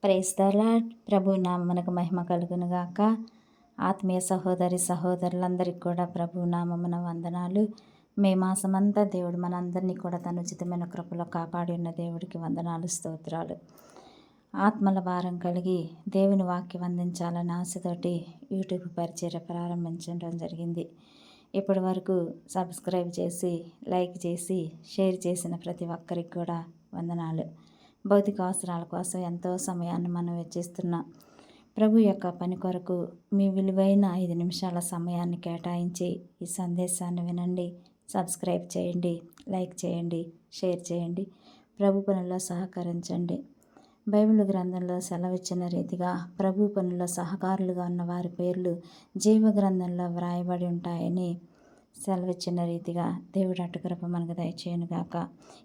Praise the lord. ప్రభు నామమునకు మహిమ కలుగును గాక. ఆత్మీయ సహోదరి సహోదరులందరికీ కూడా ప్రభు నామమున వందనాలు. మే మాసమంతా దేవుడు మనందరినీ కూడా తన ఉచితమైన కృపలో కాపాడి ఉన్న దేవుడికి వందనాలు, స్తోత్రాలు. ఆత్మల భారం కలిగి దేవుని వాక్యం అందించాలన్న ఆశతోటి యూట్యూబ్ పరిచర్య ప్రారంభించడం జరిగింది. ఇప్పటి వరకు సబ్స్క్రైబ్ చేసి, లైక్ చేసి, షేర్ చేసిన ప్రతి ఒక్కరికి కూడా వందనాలు. భౌతిక అవసరాల కోసం ఎంతో సమయాన్ని మనం వెచ్చిస్తున్నాం. ప్రభు యొక్క పని కొరకు మీ విలువైన 5 నిమిషాల సమయాన్ని కేటాయించి ఈ సందేశాన్ని వినండి, సబ్స్క్రైబ్ చేయండి, లైక్ చేయండి, షేర్ చేయండి. ప్రభు పనుల్లో సహకరించండి. బైబిల్ గ్రంథంలో సెలవిచ్చిన రీతిగా ప్రభు పనుల్లో సహకారులుగా ఉన్న వారి పేర్లు జీవ గ్రంథంలో వ్రాయబడి ఉంటాయని సెలవిచ్చిన రీతిగా దేవుడు అటు కృప మనకు దయచేయనుగాక.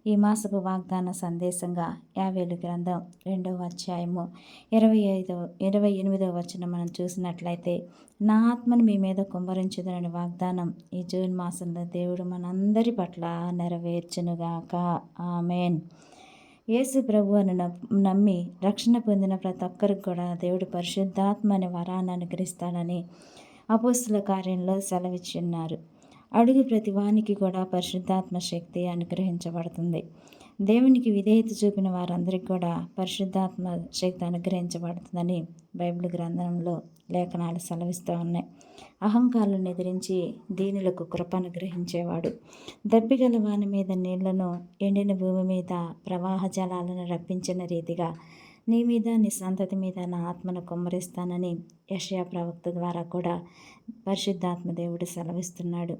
ఈ మాసపు వాగ్దాన సందేశంగా యావేలు గ్రంథం 2వ అధ్యాయము 28వ వచనం మనం చూసినట్లయితే, నా ఆత్మను మీ మీద కుమ్మరించుదనని వాగ్దానం ఈ జూన్ మాసంలో దేవుడు మనందరి పట్ల నెరవేర్చునుగాక. ఆమేన్. యేసు ప్రభు అని నమ్మి రక్షణ పొందిన ప్రతి ఒక్కరికి కూడా దేవుడు పరిశుద్ధాత్మ అనే వరాన్ని అనుగ్రహిస్తాడని అపోస్తుల కార్యంలో సెలవిచ్చున్నారు. అడుగు ప్రతి వానికి కూడా పరిశుద్ధాత్మ శక్తి అనుగ్రహించబడుతుంది. దేవునికి విధేయత చూపిన వారందరికీ కూడా పరిశుద్ధాత్మ శక్తి అనుగ్రహించబడుతుందని బైబిల్ గ్రంథంలో లేఖనాలు సెలవిస్తూ ఉన్నాయి. అహంకారాలను ఎదిరించి దీనులకు కృప అనుగ్రహించేవాడు. దప్పిగల వాని మీద నీళ్లను, ఎండిన భూమి మీద ప్రవాహ జలాలను రప్పించిన రీతిగా నీ మీద, నీ సంతతి మీద నా ఆత్మను కుమ్మరిస్తానని యెషయా ప్రవక్త ద్వారా కూడా పరిశుద్ధాత్మ దేవుడు సెలవిస్తున్నాడు.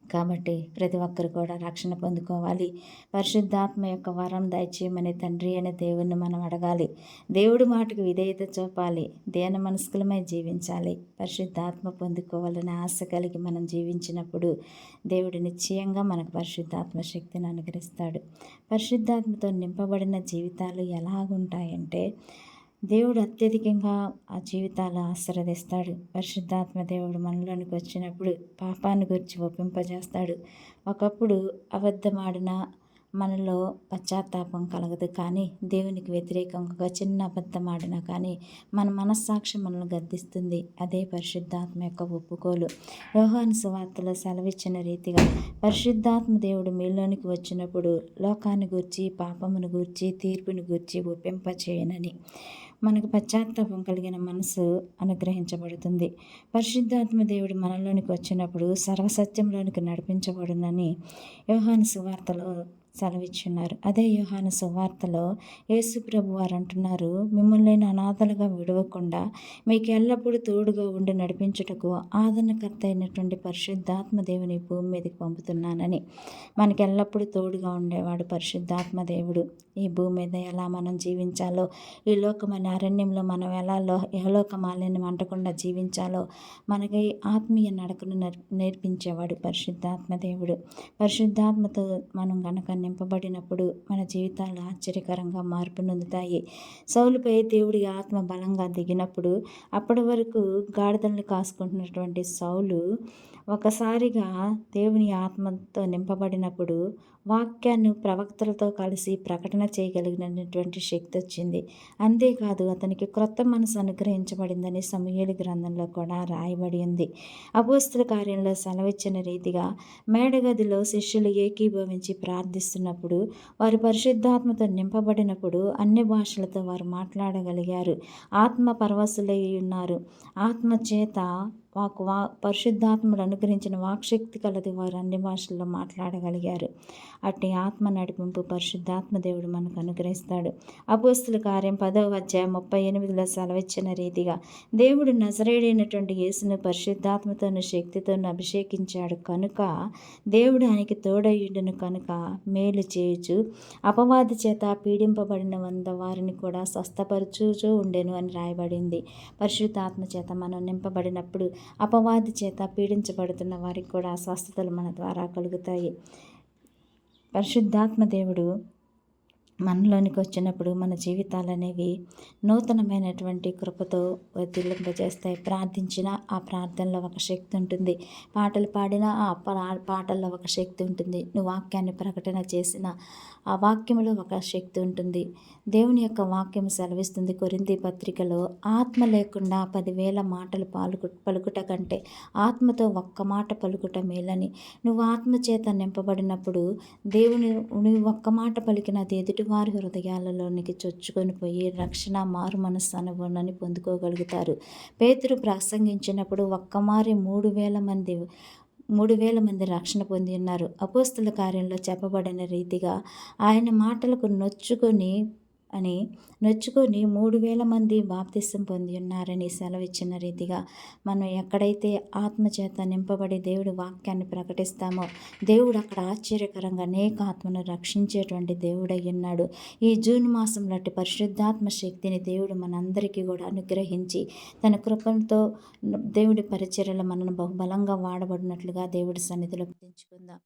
కాబట్టి ప్రతి ఒక్కరు కూడా రక్షణ పొందుకోవాలి. పరిశుద్ధాత్మ యొక్క వరం దయచేయమని తండ్రి అనే దేవుణ్ణి మనం అడగాలి. దేవుడి మాటకు విధేయత చూపాలి. దేన మనస్కులమై జీవించాలి. పరిశుద్ధాత్మ పొందుకోవాలని ఆశ కలిగి మనం జీవించినప్పుడు దేవుడు నిశ్చయంగా మనకు పరిశుద్ధాత్మ శక్తిని అనుగ్రహిస్తాడు. పరిశుద్ధాత్మతో నింపబడిన జీవితాలు ఎలాగుంటాయంటే దేవుడు అత్యధికంగా ఆ జీవితాలు ఆశీర్వదిస్తాడు. పరిశుద్ధాత్మ దేవుడు మనలోనికి వచ్చినప్పుడు పాపాన్ని గురించి ఒప్పింపజేస్తాడు. ఒకప్పుడు అబద్ధమాడిన మనలో పశ్చాత్తాపం కలగదు, కానీ దేవునికి వ్యతిరేకంగా చిన్న అబద్ధం ఆడినా కానీ మన మనస్సాక్షి మనల్ని గద్దిస్తుంది. అదే పరిశుద్ధాత్మ యొక్క ఒప్పుకోలు. యోహాను సువార్తలో సెలవిచ్చిన రీతిగా పరిశుద్ధాత్మ దేవుడు మీలోనికి వచ్చినప్పుడు లోకాన్ని గూర్చి, పాపమును గూర్చి, తీర్పుని గూర్చి ఒప్పింపచేయనని మనకు పశ్చాత్తాపం కలిగిన మనసు అనుగ్రహించబడుతుంది. పరిశుద్ధాత్మ దేవుడు మనలోనికి వచ్చినప్పుడు సర్వసత్యంలోనికి నడిపించబడునని యోహాను సువార్తలో సెలవిచ్చున్నారు. అదే యోహాను సువార్తలో యేసు ప్రభు వారు అంటున్నారు, మిమ్మల్ని నేను అనాథలుగా విడవకుండా మీకు ఎల్లప్పుడూ తోడుగా ఉండి నడిపించుటకు ఆదరణకర్త అయినటువంటి పరిశుద్ధాత్మ దేవుని భూమి మీదకి పంపుతున్నానని. మనకి ఎల్లప్పుడూ తోడుగా ఉండేవాడు పరిశుద్ధాత్మ దేవుడు. ఈ భూమి మీద ఎలా మనం జీవించాలో, ఈ లోకమైన అరణ్యంలో మనం ఎలా యహలోక మాలిన్యం అంటకుండా జీవించాలో మనకి ఆత్మీయ నడకను నేర్పించేవాడు పరిశుద్ధాత్మ దేవుడు. పరిశుద్ధాత్మతో మనం గనక నింపబడినప్పుడు మన జీవితాలు ఆశ్చర్యకరంగా మార్పు నొందుతాయి. సౌలుపై దేవుడి ఆత్మ బలంగా దిగినప్పుడు అప్పటి వరకు గాడిదలను కాసుకుంటున్నటువంటి సౌలు ఒకసారిగా దేవుని ఆత్మతో నింపబడినప్పుడు వాక్యాన్ని ప్రవక్తలతో కలిసి ప్రకటన చేయగలిగినటువంటి శక్తి వచ్చింది. అంతేకాదు అతనికి క్రొత్త మనసు అనుగ్రహించబడిందని సమూయేలు గ్రంథంలో కూడా రాయబడి ఉంది. అపోస్తుల కార్యంలో సెలవిచ్చిన రీతిగా మేడగదిలో శిష్యులు ఏకీభవించి ప్రార్థిస్తున్నప్పుడు వారు పరిశుద్ధాత్మతో నింపబడినప్పుడు అన్ని భాషలతో వారు మాట్లాడగలిగారు. ఆత్మ పరవశులై ఉన్నారు. ఆత్మ చేత పరిశుద్ధాత్ముడు అనుగ్రహించిన వాక్శక్తి కలది వారు అన్ని భాషల్లో మాట్లాడగలిగారు. అట్టి ఆత్మ నడిపింపు పరిశుద్ధాత్మ దేవుడు మనకు అనుగ్రహిస్తాడు. అపోస్తుల కార్యం 10వ అధ్యాయం 38లో సెలవిచ్చిన రీతిగా దేవుడు నజరేయుడైనటువంటి యేసును పరిశుద్ధాత్మతోను శక్తితోను అభిషేకించాడు కనుక దేవుడు ఆయనకి తోడయ్యుండును కనుక మేలు చేయుచు అపవాది చేత పీడింపబడిన 100 వారిని కూడా స్వస్థపరచుచూ ఉండెను అని రాయబడింది. పరిశుద్ధాత్మ చేత మనం నింపబడినప్పుడు అపవాది చేత పీడించబడుతున్న వారికి కూడా స్వస్థతలు మన ద్వారా కలుగుతాయి. పరిశుద్ధాత్మ దేవుడు మనలోనికి వచ్చినప్పుడు మన జీవితాలనేవి నూతనమైనటువంటి కృపతో వర్ధిల్లింపజేస్తాయి. ప్రార్థించిన ఆ ప్రార్థనలో ఒక శక్తి ఉంటుంది. పాటలు పాడిన ఆ పాటల్లో ఒక శక్తి ఉంటుంది. నువ్వు వాక్యాన్ని ప్రకటన చేసిన ఆ వాక్యంలో ఒక శక్తి ఉంటుంది. దేవుని యొక్క వాక్యం సెలవిస్తుంది కొరింథీ పత్రికలో, ఆత్మ లేకుండా 10,000 మాటలు పలుకుట కంటే ఆత్మతో ఒక్క మాట పలుకుట మేలని. నువ్వు ఆత్మ చేత నింపబడినప్పుడు నువ్వు ఒక్క మాట పలికినది ఎదుటివారి హృదయాలలోనికి చొచ్చుకొని పోయి రక్షణ, మారు మనస్సు అనుభవాన్ని పొందుకోగలుగుతారు. పేతురు ప్రసంగించినప్పుడు ఒక్కమారి 3,000 మంది రక్షణ పొంది ఉన్నారు. అపోస్తుల కార్యంలో చెప్పబడిన రీతిగా ఆయన మాటలకు నొచ్చుకొని 3,000 మంది బాప్తిసం పొంది ఉన్నారని సెలవిచ్చిన రీతిగా మనం ఎక్కడైతే ఆత్మచేత నింపబడి దేవుడి వాక్యాన్ని ప్రకటిస్తామో దేవుడు అక్కడ ఆశ్చర్యకరంగా అనేక ఆత్మను రక్షించేటువంటి దేవుడై ఉన్నాడు. ఈ జూన్ మాసంలో పరిశుద్ధాత్మ శక్తిని దేవుడు మనందరికీ కూడా అనుగ్రహించి తన కృపతో దేవుడి పరిచర్యలో మనను బహుబలంగా వాడబడినట్లుగా దేవుడి సన్నిధిలో ప్రార్థించుకుందాం.